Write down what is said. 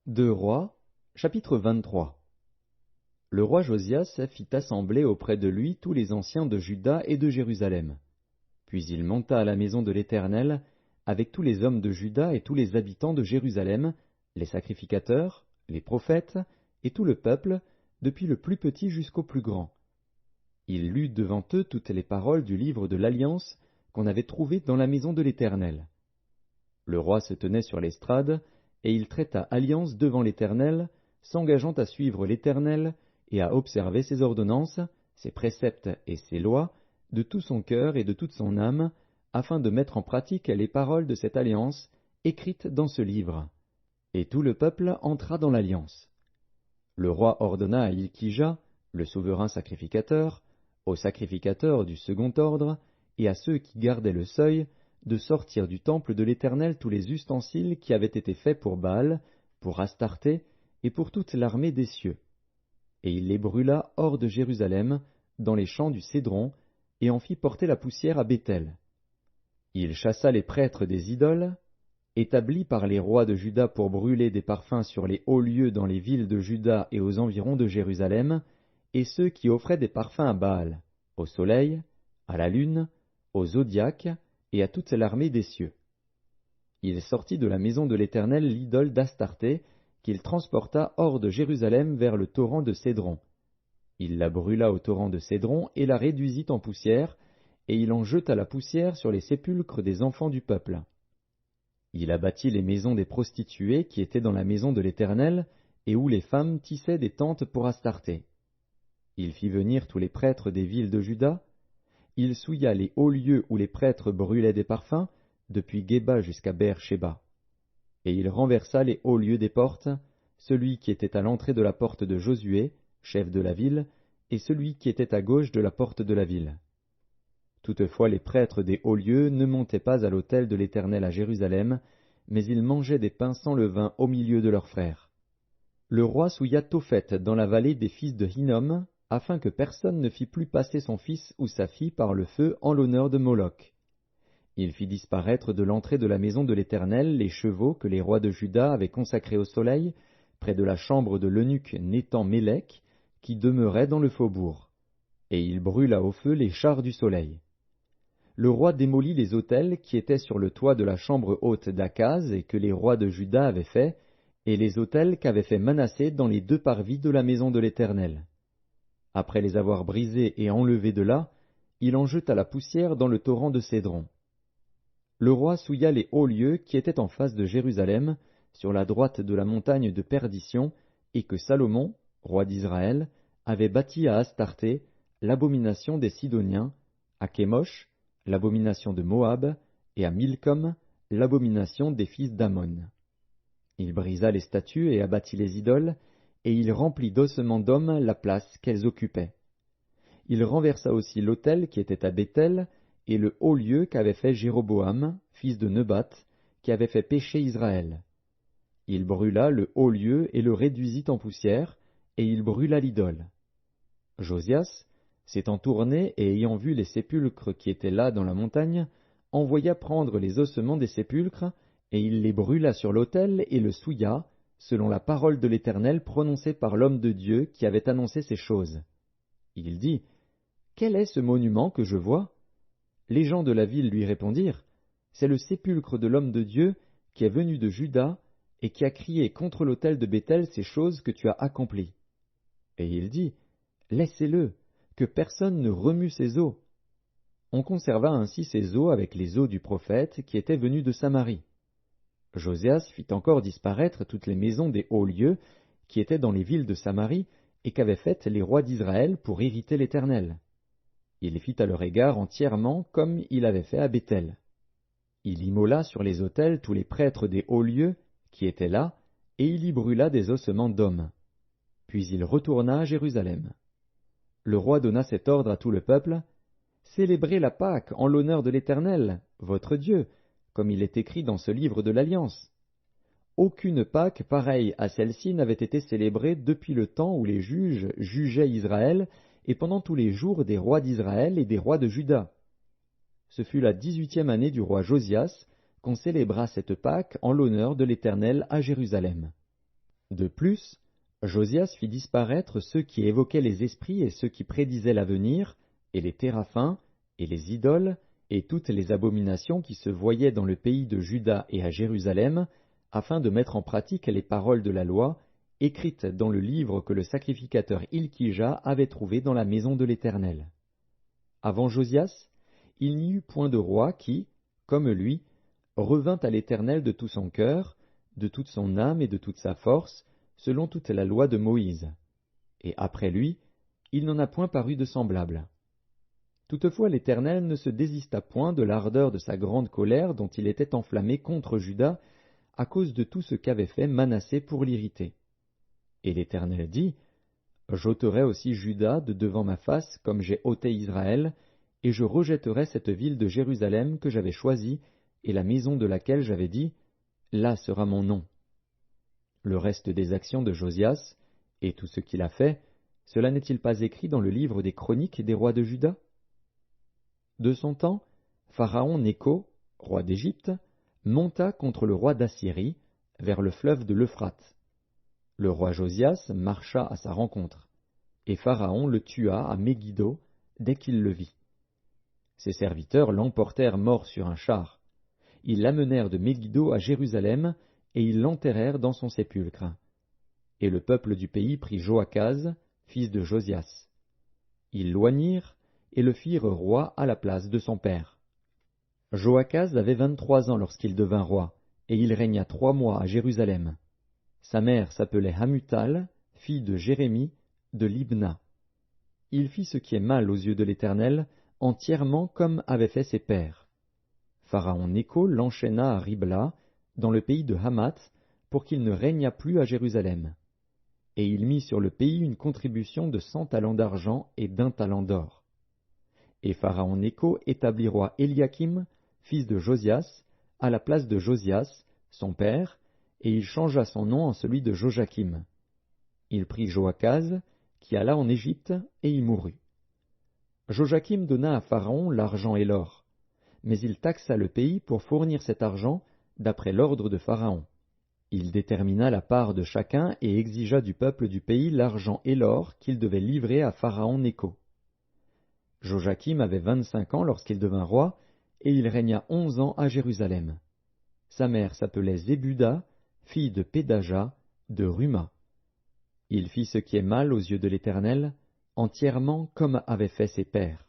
Deux Rois, chapitre 23. Le roi Josias fit assembler auprès de lui tous les anciens de Juda et de Jérusalem. Puis il monta à la maison de l'Éternel avec tous les hommes de Juda et tous les habitants de Jérusalem, les sacrificateurs, les prophètes et tout le peuple, depuis le plus petit jusqu'au plus grand. Il lut devant eux toutes les paroles du livre de l'Alliance qu'on avait trouvé dans la maison de l'Éternel. Le roi se tenait sur l'estrade, et il traita alliance devant l'Éternel, s'engageant à suivre l'Éternel et à observer ses ordonnances, ses préceptes et ses lois, de tout son cœur et de toute son âme, afin de mettre en pratique les paroles de cette alliance écrites dans ce livre. Et tout le peuple entra dans l'alliance. Le roi ordonna à Hilkija, le souverain sacrificateur, aux sacrificateurs du second ordre, et à ceux qui gardaient le seuil, de sortir du temple de l'Éternel tous les ustensiles qui avaient été faits pour Baal, pour Astarté et pour toute l'armée des cieux. Et il les brûla hors de Jérusalem, dans les champs du Cédron, et en fit porter la poussière à Béthel. Il chassa les prêtres des idoles, établis par les rois de Juda pour brûler des parfums sur les hauts lieux dans les villes de Juda et aux environs de Jérusalem, et ceux qui offraient des parfums à Baal, au soleil, à la lune, au zodiaque, et à toute l'armée des cieux. Il sortit de la maison de l'Éternel l'idole d'Astarté, qu'il transporta hors de Jérusalem vers le torrent de Cédron. Il la brûla au torrent de Cédron et la réduisit en poussière, et il en jeta la poussière sur les sépulcres des enfants du peuple. Il abattit les maisons des prostituées qui étaient dans la maison de l'Éternel, et où les femmes tissaient des tentes pour Astarté. Il fit venir tous les prêtres des villes de Juda. Il souilla les hauts lieux où les prêtres brûlaient des parfums, depuis Géba jusqu'à Beer-Shéba. Et il renversa les hauts lieux des portes, celui qui était à l'entrée de la porte de Josué, chef de la ville, et celui qui était à gauche de la porte de la ville. Toutefois les prêtres des hauts lieux ne montaient pas à l'autel de l'Éternel à Jérusalem, mais ils mangeaient des pains sans levain au milieu de leurs frères. Le roi souilla Tophet dans la vallée des fils de Hinnom, afin que personne ne fît plus passer son fils ou sa fille par le feu en l'honneur de Moloch. Il fit disparaître de l'entrée de la maison de l'Éternel les chevaux que les rois de Juda avaient consacrés au soleil, près de la chambre de l'eunuque Nétan-Mélec, qui demeurait dans le faubourg. Et il brûla au feu les chars du soleil. Le roi démolit les autels qui étaient sur le toit de la chambre haute d'Akaz et que les rois de Juda avaient fait, et les autels qu'avait fait Manassé dans les deux parvis de la maison de l'Éternel. Après les avoir brisés et enlevés de là, il en jeta la poussière dans le torrent de Cédron. Le roi souilla les hauts lieux qui étaient en face de Jérusalem, sur la droite de la montagne de Perdition, et que Salomon, roi d'Israël, avait bâti à Astarté, l'abomination des Sidoniens, à Kémosh, l'abomination de Moab, et à Milcom, l'abomination des fils d'Ammon. Il brisa les statues et abattit les idoles, et il remplit d'ossements d'hommes la place qu'elles occupaient. Il renversa aussi l'autel qui était à Béthel, et le haut lieu qu'avait fait Jéroboam, fils de Nebat, qui avait fait pécher Israël. Il brûla le haut lieu et le réduisit en poussière, et il brûla l'idole. Josias, s'étant tourné et ayant vu les sépulcres qui étaient là dans la montagne, envoya prendre les ossements des sépulcres, et il les brûla sur l'autel et le souilla, selon la parole de l'Éternel prononcée par l'homme de Dieu qui avait annoncé ces choses. Il dit, « Quel est ce monument que je vois ?» Les gens de la ville lui répondirent, « C'est le sépulcre de l'homme de Dieu qui est venu de Juda et qui a crié contre l'autel de Béthel ces choses que tu as accomplies. » Et il dit, « Laissez-le, que personne ne remue ses os. » On conserva ainsi ses os avec les os du prophète qui était venu de Samarie. Josias fit encore disparaître toutes les maisons des hauts lieux qui étaient dans les villes de Samarie et qu'avaient faites les rois d'Israël pour irriter l'Éternel. Il fit à leur égard entièrement comme il avait fait à Béthel. Il immola sur les autels tous les prêtres des hauts lieux qui étaient là, et il y brûla des ossements d'hommes. Puis il retourna à Jérusalem. Le roi donna cet ordre à tout le peuple, « Célébrez la Pâque en l'honneur de l'Éternel, votre Dieu, comme il est écrit dans ce livre de l'Alliance. Aucune Pâque pareille à celle-ci n'avait été célébrée depuis le temps où les juges jugeaient Israël et pendant tous les jours des rois d'Israël et des rois de Juda. Ce fut la 18e année du roi Josias qu'on célébra cette Pâque en l'honneur de l'Éternel à Jérusalem. De plus, Josias fit disparaître ceux qui évoquaient les esprits et ceux qui prédisaient l'avenir, et les téraphins, et les idoles, et toutes les abominations qui se voyaient dans le pays de Juda et à Jérusalem, afin de mettre en pratique les paroles de la loi, écrites dans le livre que le sacrificateur Hilkija avait trouvé dans la maison de l'Éternel. Avant Josias, il n'y eut point de roi qui, comme lui, revint à l'Éternel de tout son cœur, de toute son âme et de toute sa force, selon toute la loi de Moïse. Et après lui, il n'en a point paru de semblable. Toutefois l'Éternel ne se désista point de l'ardeur de sa grande colère dont il était enflammé contre Juda, à cause de tout ce qu'avait fait Manassé pour l'irriter. Et l'Éternel dit, « J'ôterai aussi Juda de devant ma face, comme j'ai ôté Israël, et je rejetterai cette ville de Jérusalem que j'avais choisie, et la maison de laquelle j'avais dit, là sera mon nom. » Le reste des actions de Josias, et tout ce qu'il a fait, cela n'est-il pas écrit dans le livre des chroniques des rois de Juda? De son temps, Pharaon Nécho, roi d'Égypte, monta contre le roi d'Assyrie, vers le fleuve de l'Euphrate. Le roi Josias marcha à sa rencontre, et Pharaon le tua à Megiddo dès qu'il le vit. Ses serviteurs l'emportèrent mort sur un char. Ils l'amenèrent de Megiddo à Jérusalem, et ils l'enterrèrent dans son sépulcre. Et le peuple du pays prit Joachaz, fils de Josias. Ils l'oignirent et le firent roi à la place de son père. Joachaz avait 23 ans lorsqu'il devint roi, et il régna 3 mois à Jérusalem. Sa mère s'appelait Hamutal, fille de Jérémie, de Libna. Il fit ce qui est mal aux yeux de l'Éternel, entièrement comme avaient fait ses pères. Pharaon Nécho l'enchaîna à Ribla, dans le pays de Hamath, pour qu'il ne régnât plus à Jérusalem. Et il mit sur le pays une contribution de 100 talents d'argent et d'1 talent d'or. Et Pharaon Nécho établit roi Éliakim, fils de Josias, à la place de Josias, son père, et il changea son nom en celui de Joachim. Il prit Joachaz, qui alla en Égypte, et y mourut. Joachim donna à Pharaon l'argent et l'or, mais il taxa le pays pour fournir cet argent d'après l'ordre de Pharaon. Il détermina la part de chacun et exigea du peuple du pays l'argent et l'or qu'il devait livrer à Pharaon Nécho. Joachim avait 25 ans lorsqu'il devint roi, et il régna 11 ans à Jérusalem. Sa mère s'appelait Zébuda, fille de Pédaja, de Ruma. Il fit ce qui est mal aux yeux de l'Éternel, entièrement comme avaient fait ses pères.